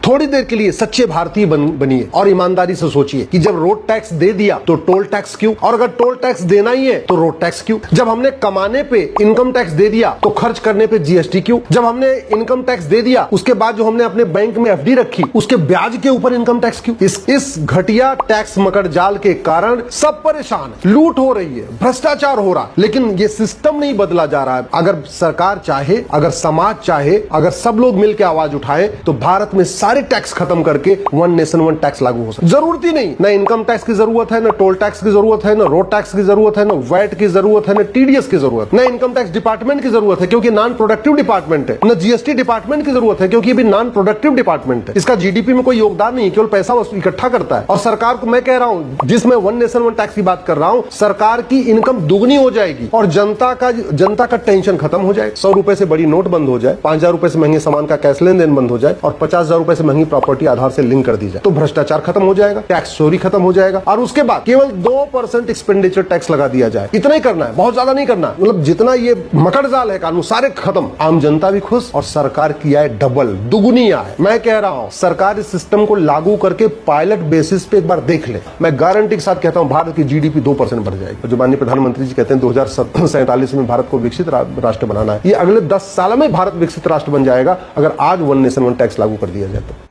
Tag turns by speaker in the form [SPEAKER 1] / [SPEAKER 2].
[SPEAKER 1] थोड़ी देर के लिए सच्चे भारतीय बनिए और ईमानदारी से सोचिए कि जब रोड टैक्स दे दिया तो टोल टैक्स क्यों, और अगर टोल टैक्स देना ही है तो रोड टैक्स क्यों। जब हमने कमाने पे इनकम टैक्स दे दिया तो खर्च करने पे जीएसटी क्यों। जब हमने इनकम टैक्स दे दिया उसके बाद जो हमने अपने बैंक में एफडी रखी उसके ब्याज के ऊपर इनकम टैक्स क्यों। इस घटिया टैक्स मकड़जाल के कारण सब परेशान है, लूट हो रही है, भ्रष्टाचार हो रहा, लेकिन ये सिस्टम नहीं बदला जा रहा है। अगर सरकार चाहे, अगर समाज चाहे, अगर सब लोग मिलकर आवाज उठाए तो भारत में सारे टैक्स खत्म करके वन नेशन वन टैक्स लागू हो सकता है। जरूरत ही नहीं, ना इनकम टैक्स की जरूरत है, ना टोल टैक्स की जरूरत है, ना रोड टैक्स की जरूरत है, ना वैट की जरूरत है, ना टीडीएस की जरूरत, ना इनकम टैक्स डिपार्टमेंट की जरूरत है क्योंकि नॉन प्रोडक्टिव डिपार्टमेंट है, ना जीएसटी डिपार्टमेंट की जरूरत है क्योंकि ये भी नॉन प्रोडक्टिव डिपार्टमेंट है। इसका जीडीपी में कोई योगदान नहीं, केवल पैसा इकट्ठा करता है। और सरकार को मैं कह रहा हूं, जिसमें वन नेशन वन टैक्स की बात कर रहा हूं, सरकार की इनकम दुगनी हो जाएगी और जनता का टेंशन खत्म हो जाए। 100 रुपए से बड़ी नोट बंद हो जाए, 5000 रुपए से महंगे सामान का कैश लेन देन बंद हो जाए और 50,000 रुपए से महंगी प्रॉपर्टी आधार से लिंक कर दी जाए तो भ्रष्टाचार खत्म हो जाएगा, टैक्स चोरी खत्म हो जाएगा। और उसके बाद केवल 2% एक्सपेंडिचर टैक्स लगा दिया जाए। इतना ही करना है, बहुत ज्यादा नहीं करना। मतलब जितना ये मकड़जाल है कानून सारे खत्म, आम जनता भी खुश और सरकार की आय डबल दुगुनी आय। मैं कह रहा हूं सरकार इस सिस्टम को लागू करके पायलट बेसिस पे एक बार देख ले, मैं गारंटी के साथ कहता हूं भारत की जीडीपी 2% बढ़ जाएगी। जो माननीय प्रधानमंत्री जी कहते हैं 2047 में भारत को विकसित राष्ट्र बनाना है, ये अगले 10 साल में भारत विकसित राष्ट्र बन जाएगा अगर आज वन नेशन वन टैक्स लागू कर दिया जाए तो।